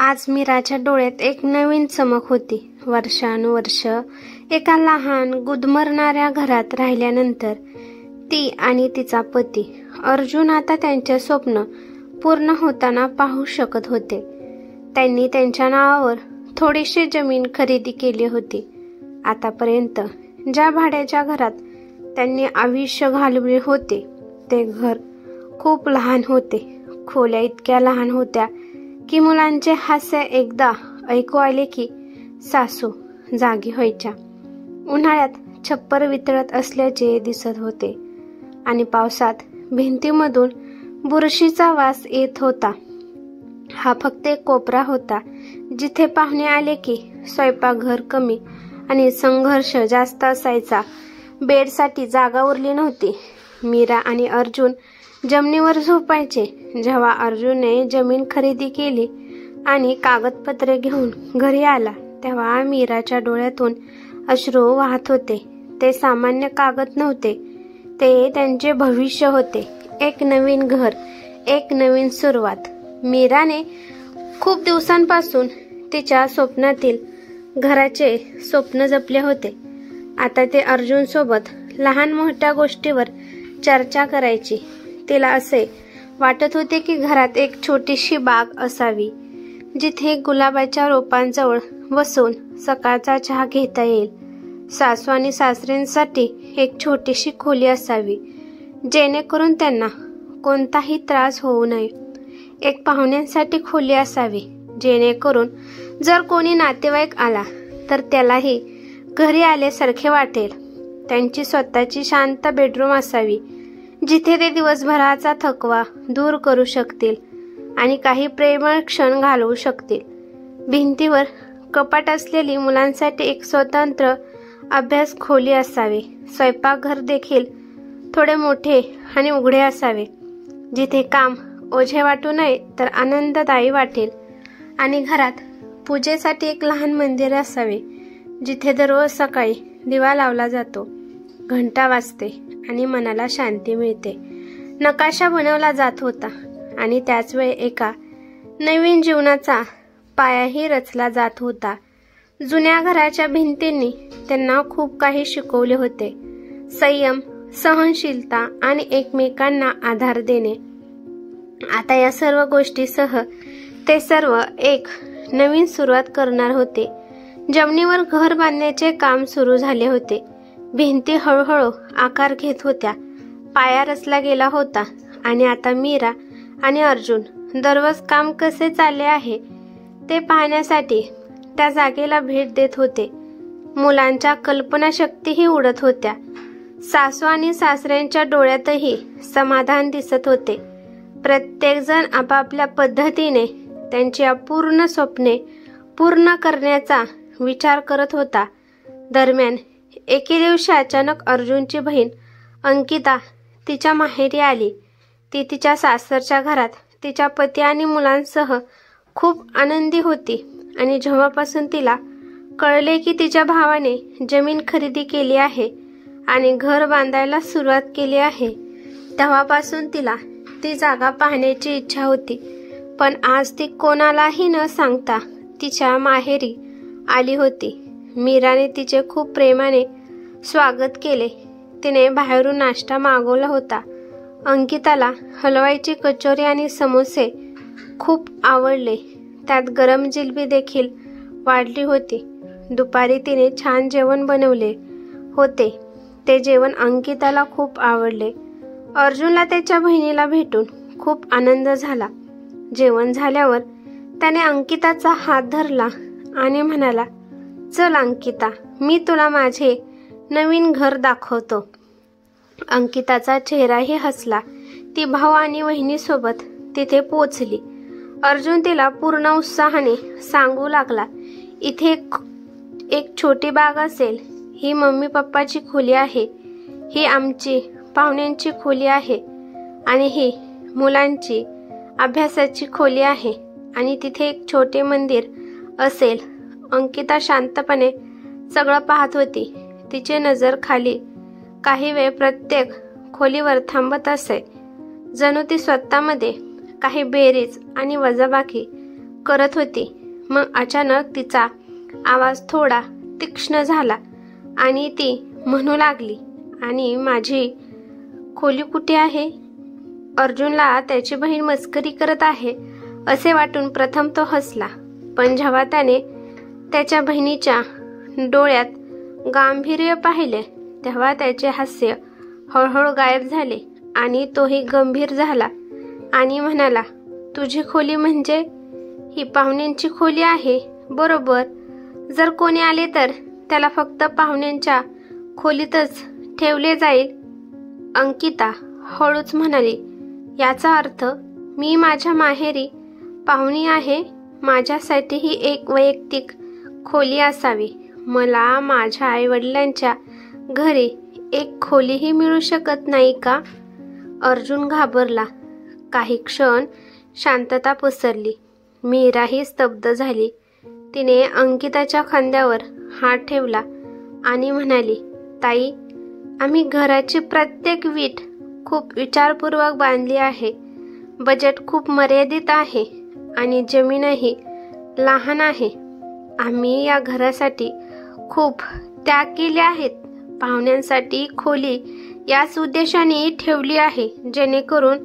आज मीराच्या डोळ्यात एक नवीन चमक होती। वर्षानुवर्ष एका लहान गुदमरणाऱ्या घरात राहिल्यानंतर ती आणि तिचा पती अर्जुन आता त्यांचे स्वप्न पूर्ण होताना पाहू शकत होते। त्यांनी त्यांच्या नावावर थोडीशी जमीन खरेदी केली होती। आतापर्यंत ज्या भाड्याच्या घरात त्यांनी आयुष्य घालवले होते ते घर खूप लहान होते। खोल्या इतक्या लहान होत्या की मुलांचे हास्य एकदा ऐकू आले की सासू जागी व्हायच्या। उन्हाळ्यात छप्पर वितळत असल्याचे दिसत होते आणि पावसात भिंतीमधून बुरशीचा वास येत होता। हा फक्त एक कोपरा होता जिथे पाहुणे आले की स्वयंपाकघर कमी आणि संघर्ष जास्त असायचा। बेडसाठी जागा उरली नव्हती। मीरा आणि अर्जुन जमिनीवर झोपायचे। जेव्हा अर्जुनने जमीन खरेदी केली आणि कागदपत्रे घेऊन घरी आला तेव्हा मीराच्या डोळ्यातून अश्रू वाहत होते। ते सामान्य कागद नव्हते, ते त्यांचे भविष्य होते। एक नवीन घर, एक नवीन सुरुवात। मीराने खूप दिवसांपासून तिच्या स्वप्नातील घराचे स्वप्न जपले होते। आता ते अर्जुन सोबत लहान मोठ्या गोष्टीवर चर्चा करायची। तिला असे वाटत होते की घरात एक छोटीशी बाग असावी जिथे गुलाबाच्या रोपांजवळ बसून सकाळचा चहा घेता येईल। सासू आणि सासऱ्यांसाठी एक छोटीशी खोली असावी जेणेकरून त्यांना कोणताही त्रास होऊ नये। एक पाहुण्यांसाठी खोली असावी जेणेकरून जर कोणी नातेवाईक आला तर त्यालाही घरी आल्यासारखे वाटेल। त्यांची स्वतःची शांत बेडरूम असावी जिथे ते दिवसभराचा थकवा दूर करू शकतील आणि काही प्रेमळ क्षण घालवू शकतील। भिंतीवर कपाट असलेली मुलांसाठी एक स्वतंत्र अभ्यास खोली असावी। स्वयंपाकघर देखील थोडे मोठे आणि उघडे असावे जिथे काम ओझे वाटू नये तर आनंददायी वाटेल। आणि घरात पूजेसाठी एक लहान मंदिर असावे जिथे दररोज सकाळी दिवा लावला जातो, घंटा वाजते आणि मनाला शांती मिळते। नकाशा बनवला जात होता आणि त्याच वेळी एका नवीन जीवनाचा पायाही रचला जात होता। जुन्या घराच्या भिंतींनी त्यांना खूप काही शिकवले होते। संयम, सहनशीलता आणि एकमेकांना आधार देणे। आता या सर्व गोष्टीसह ते सर्व एक नवीन सुरुवात करणार होते। जमिनीवर घर बांधण्याचे काम सुरू झाले होते। भिंती हळूहळू आकार घेत होत्या, पाया रचला गेला होता आणि आता मीरा आणि अर्जुन दररोज काम कसे चालले आहे ते पाहण्यासाठी त्या जागेला भेट देत होते। मुलांच्या कल्पनाशक्तीही उडत होत्या। सासू आणि सासऱ्यांच्या डोळ्यातही समाधान दिसत होते। प्रत्येकजण आपापल्या पद्धतीने त्यांची अपूर्ण स्वप्ने पूर्ण करण्याचा विचार करत होता। दरम्यान एके दिवशी अचानक अर्जुनची बहीण अंकिता तिच्या माहेरी आली। ती तिच्या सासरच्या घरात तिच्या पती आणि मुलांसह खूप आनंदी होती आणि जेव्हापासून तिला कळले की तिच्या भावाने जमीन खरेदी केली आहे आणि घर बांधायला सुरुवात केली आहे तेव्हापासून तिला ती जागा पाहण्याची इच्छा होती। पण आज ती कोणालाही न सांगता तिच्या माहेरी आली होती। मीराने तिचे खूप प्रेमाने स्वागत केले। तिने बाहेरून नाश्ता मागवला होता। अंकिताला हलवाईची कचोरी आणि समोसे खूप आवडले, त्यात गरम जिलबी देखील वाढली होती। दुपारी तिने छान जेवण बनवले होते, ते जेवण अंकिताला खूप आवडले। अर्जुनला त्याच्या बहिणीला भेटून खूप आनंद झाला। जेवण झाल्यावर त्याने अंकिताचा हात धरला आणि म्हणाला, चल अंकिता, मी तुला माझे नवीन घर दाखवतो। अंकिताचा चेहराही हसला। ती भाऊ आणि बहिणीसोबत तिथे पोहोचली। अर्जुन तिला पूर्ण उत्साहाने सांगू लागला, इथे एक छोटी बाग असेल। ही मम्मी पप्पाची खोली आहे, ही आमची पाहुण्यांची खोली आहे आणि ही मुलांची अभ्यासाची खोली आहे आणि तिथे एक छोटे मंदिर असेल। अंकिता शांतपणे सगळं पाहत होती। तिची नजर खाली काही वेळ प्रत्येक खोलीवर थांबत असे, जणू ती स्वतःमध्ये काही बेरीज आणि वजाबाकी करत होती. मग अचानक तिचा आवाज थोडा तीक्ष्ण झाला आणि ती म्हणू लागली, आणि माझी खोली कुठे आहे? अर्जुनला त्याची बहीण मस्करी करत आहे असे वाटून प्रथम तो हसला, पण जेव्हा त्याने त्याच्या बहिणीच्या डोळ्यात गांभीर्य पाहिले तेव्हा त्याचे हास्य हळूहळू गायब झाले आणि तोही गंभीर झाला आणि म्हणाला, तुझी खोली म्हणजे ही पाहुण्यांची खोली आहे, बरोबर. जर कोणी आले तर त्याला फक्त पाहुण्यांच्या खोलीतच ठेवले जाईल. अंकिता हळूच म्हणाली, याचा अर्थ मी माझ्या माहेरी पाहुणी आहे. माझ्यासाठी ही एक वैयक्तिक खोली असावी. मला माझ्या आईवडिलांच्या घरी एक खोलीही मिळू शकत नाही का? अर्जुन घाबरला. काही क्षण शांतता पसरली. मीराही स्तब्ध झाली. तिने अंकिताच्या खांद्यावर हात ठेवला आणि म्हणाली, ताई, आम्ही घराची प्रत्येक वीट खूप विचारपूर्वक बांधली आहे. बजेट खूप मर्यादित आहे आणि जमीनही लहान आहे. आम्ही या घरासाठी खूप त्याग केले आहेत. पाहुण्यांसाठी खोली याच उद्देशाने ठेवली आहे, जेणेकरून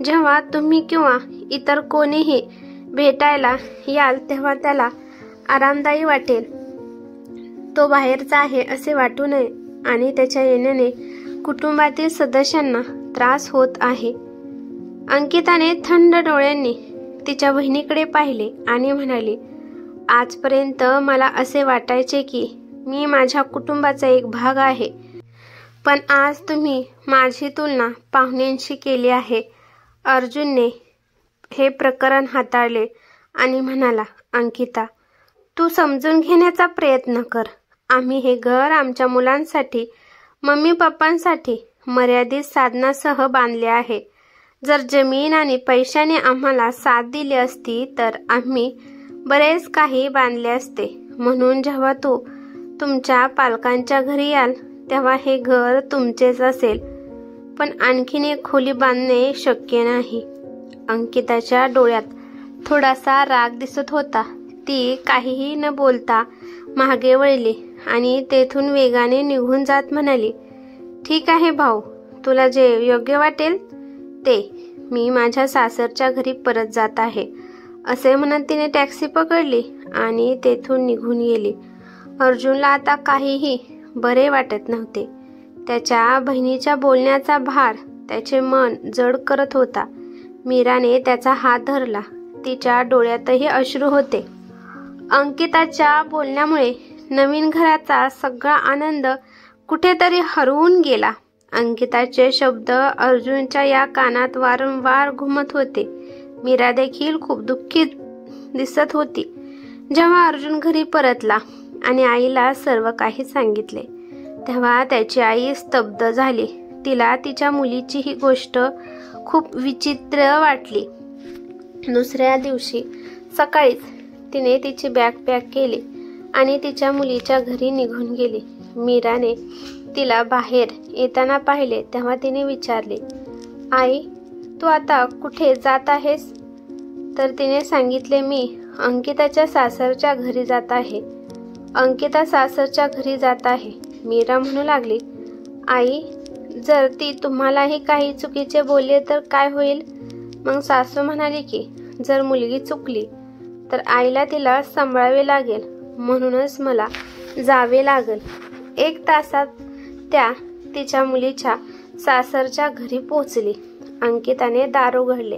जेव्हा तुम्ही किंवा इतर कोणीही भेटायला याल तेव्हा त्याला आरामदायी वाटेल. तो बाहेरचा आहे असे वाटू नये आणि त्याच्या येण्याने कुटुंबातील सदस्यांना त्रास होत आहे. अंकिताने थंड डोळ्यांनी तिच्या बहिणीकडे पाहिले आणि म्हणाली, आजपर्यंत मला असे वाटायचे की मी माझ्या कुटुंबाचा एक भाग आहे, पण आज तुम्ही माझी तुलना पाहुण्यांशी केली आहे. अर्जुनने हे प्रकरण हाताळले आणि म्हणाला, अंकिता, तू समजून घेण्याचा प्रयत्न कर. आम्ही हे घर आमच्या मुलांसाठी, मम्मी पप्पांसाठी मर्यादित साधनासह बांधले आहे. जर जमीन आणि पैशाने आम्हाला साथ दिली असती तर आम्ही बरेच काही बांधले असते. म्हणून जेव्हा तू तुमच्या पालकांच्या घरी याल तेव्हा हे घर तुमचेच असेल, पण आणखीन एक खोली बांधणे शक्य नाही. अंकिताच्या डोळ्यात थोडासा राग दिसत होता. ती काहीही न बोलता मागे वळली आणि तेथून वेगाने निघून जात म्हणाली, ठीक आहे भाऊ, तुला जे योग्य वाटेल ते. मी माझ्या सासरच्या घरी परत जात आहे. असे म्हणत तिने टॅक्सी पकडली आणि तेथून निघून गेली. अर्जुनला आता काहीही बरे वाटत नव्हते. त्याच्या बहिणीच्या बोलण्याचा भार त्याचे मन जड करत होता. मीराने त्याचा हात धरला. तिच्या डोळ्यातही अश्रू होते. अंकिताच्या बोलण्यामुळे नवीन घराचा सगळा आनंद कुठेतरी हरवून गेला. अंकिताचे शब्द अर्जुनच्या या कानात वारंवार घुमत होते. मीरा देखील खूप दुःखी दिसत होती. जेव्हा अर्जुन घरी परतला आणि आईला सर्व काही सांगितले तेव्हा त्याची आई स्तब्ध झाली. तिला तिच्या मुलीची ही गोष्ट खूप विचित्र वाटली. दुसऱ्या दिवशी सकाळीच तिने तिची बॅग पॅक केली आणि तिच्या मुलीच्या घरी निघून गेली. मीराने तिला बाहेर येताना पाहिले तेव्हा तिने विचारले, आई, तू आता कुठे जात आहेस? तर तिने सांगितले, मी अंकिताच्या सासरच्या घरी जात आहे. अंकिता सासरच्या घरी जात आहे. मीरा म्हणू लागली, आई, जर ती तुम्हालाही काही चुकीचे बोलले तर काय होईल? मग सासू म्हणाली की जर मुलगी चुकली तर आईला तिला सांभाळावे लागेल, म्हणूनच मला जावे लागेल. 1 तासात त्या तिच्या मुलीच्या सासरच्या घरी पोहोचली. अंकिताने दार उघडले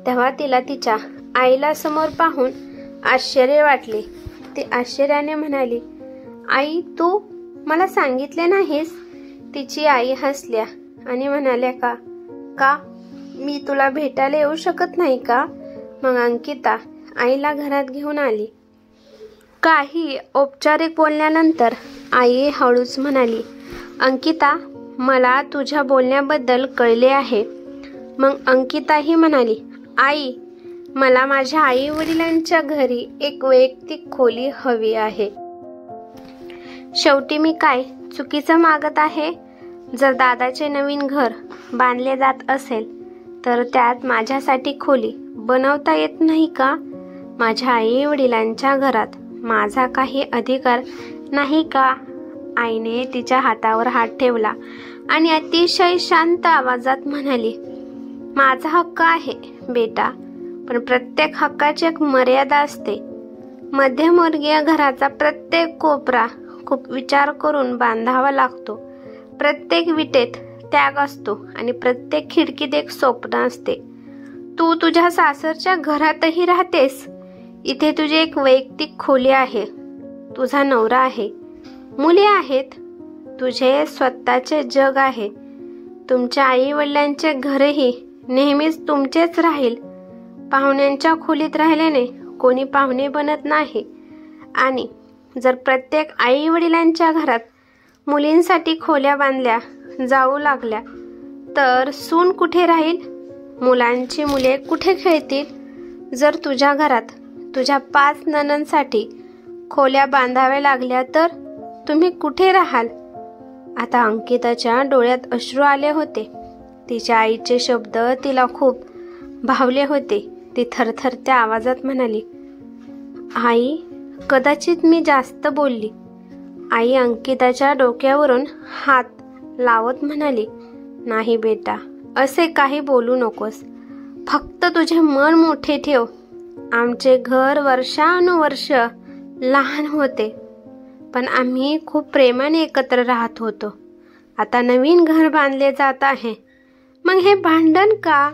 तेव्हा तिला तिच्या आईला समोर पाहून आश्चर्य वाटले. ती आश्चर्याने म्हणाली, आई, तू मला सांगितले नाहीस? तिची आई हसल्या आणि म्हणाल्या, का मी तुला भेटायला येऊ शकत नाही का? मग अंकिता आईला घरात घेऊन आली. काही औपचारिक बोलण्यानंतर आई हळूच म्हणाली, अंकिता, मला तुझ्या बोलण्याबद्दल कळले आहे. मग अंकिताही म्हणाली, आई, मला माझ्या आई वडिलांच्या घरी एक वैयक्तिक खोली हवी आहे. शेवटी मी काय चुकीचं मागत आहे? जर दादाचे नवीन घर बांधले जात असेल तर त्यात माझ्यासाठी खोली बनवता येत नाही का? माझ्या आई वडिलांच्या घरात माझा काही अधिकार नाही का? आईने तिच्या हातावर हात ठेवला आणि अतिशय शांत आवाजात म्हणाली, माझा हक्क आहे बेटा, पण प्रत्येक हक्काची एक मर्यादा असते. मध्यमवर्गीय घराचा प्रत्येक कोपरा खूप विचार करून बांधावा लागतो. प्रत्येक विटेत त्याग असतो आणि प्रत्येक खिडकीत एक स्वप्न असते. तू तुझ्या सासरच्या घरातही राहतेस. इथे तुझी एक वैयक्तिक खोली आहे. तुझा नवरा आहे, मुले आहेत, तुझे स्वतःचे जग आहे. तुमच्या आई वडिलांचे घरही नेहमीच तुमचेच राहील. पाहुण्यांच्या खोलीत राहिल्याने कोणी पाहुणे बनत नाही. आणि जर प्रत्येक आई वडिलांच्या घरात मुलींसाठी खोल्या बांधल्या जाऊ लागल्या तर सून कुठे राहील? मुलांची मुले कुठे खेळतील? जर तुझ्या घरात तुझ्या 5 नणंदसाठी खोल्या बांधाव्या लागल्या तर तुम्ही कुठे राहाल? आता अंकिताच्या डोळ्यात अश्रू आले होते. तिच्या आईचे शब्द तिला खूप भावले होते. ती थरथरत्या आवाजात म्हणाली, आई, कदाचित मी जास्त बोलली. आई अंकिताच्या डोक्यावरून हात लावत म्हणाली, नाही बेटा, असे काही बोलू नकोस. फक्त तुझे मन मोठे ठेव. आमचे घर वर्षानुवर्ष लहान होते, पण आम्ही खूप प्रेमाने एकत्र राहत होतो. आता नवीन घर बांधले जात आहे, मग हे भांडण का?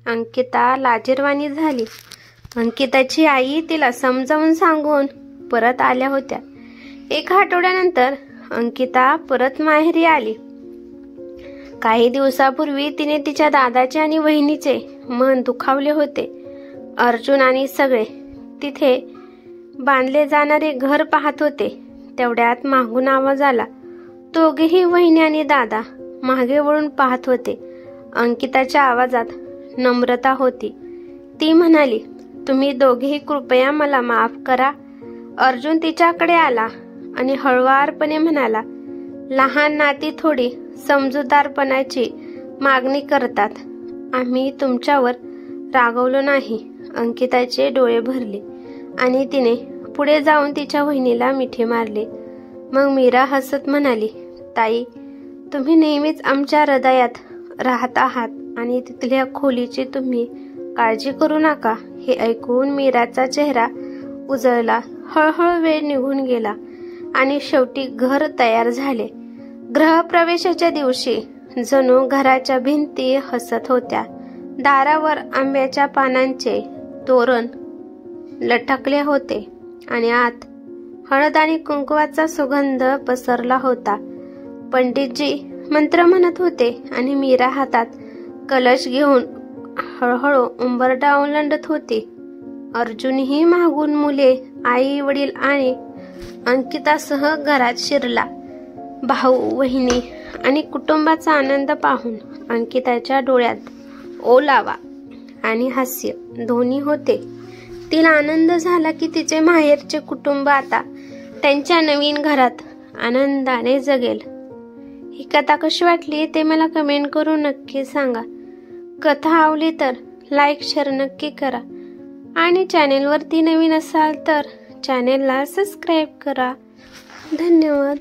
अंकिता लाजिरवाणी झाली. अंकिताची आई तिला समजावून सांगून परत आल्या होत्या. 1 आठवड्यानंतर अंकिता परत माहेरी आली. काही दिवसापूर्वी तिने तिच्या दादाचे आणि वहिनीचे मन दुखावले होते. अर्जुन आणि सगळे तिथे बांधले जाणारे घर पाहत होते. तेवढ्यात मागून आवाज आला. दोघेही वहिनी आणि दादा मागे वळून पाहत होते. अंकिताच्या आवाजात नम्रता होती. ती म्हणाली, तुम्ही दोघेही कृपया मला माफ करा. अर्जुन तिच्याकडे आला आणि हळुवारपणे म्हणाला, लहान नाती थोडी समजूतदारपणाची मागणी करतात. आम्ही तुमच्यावर रागवलो नाही. अंकिताचे डोळे भरले आणि तिने पुढे जाऊन तिच्या वहिनीला मिठी मारले. मग मीरा हसत म्हणाली, ताई, तुम्ही नेहमीच आमच्या हृदयात राहत आहात आणि तिथल्या खोलीची तुम्ही काळजी करू नका. हे ऐकून मीराचा चेहरा उजळला. हळूहळू वेळ निघून गेला आणि शेवटी घर तयार झाले. गृहप्रवेशाच्या दिवशी जणू घराच्या भिंती हसत होत्या. दारावर आंब्याच्या पानांचे तोरण लटकले होते आणि आत हळद आणि कुंकवाचा सुगंध पसरला होता. पंडितजी मंत्र म्हणत होते आणि मीरा हातात कलश घेऊन हळूहळू उंबरठा ओलांडत होती. अर्जुनही मागून मुले, आई वडील आणि अंकितासह घरात शिरला. भाऊ, वहिनी आणि कुटुंबाचा आनंद पाहून अंकिताच्या डोळ्यात ओलावा आणि हास्य दोन्ही होते. तिला आनंद झाला की तिचे माहेरचे कुटुंब आता त्यांच्या नवीन घरात आनंदाने जगेल. ही कथा कशी वाटली ते मला कमेंट करून नक्की सांगा. कथा आवडली तर लाईक शेअर नक्की करा आणि चॅनेलवरती नवीन असाल तर चॅनेलला सबस्क्राईब करा. धन्यवाद.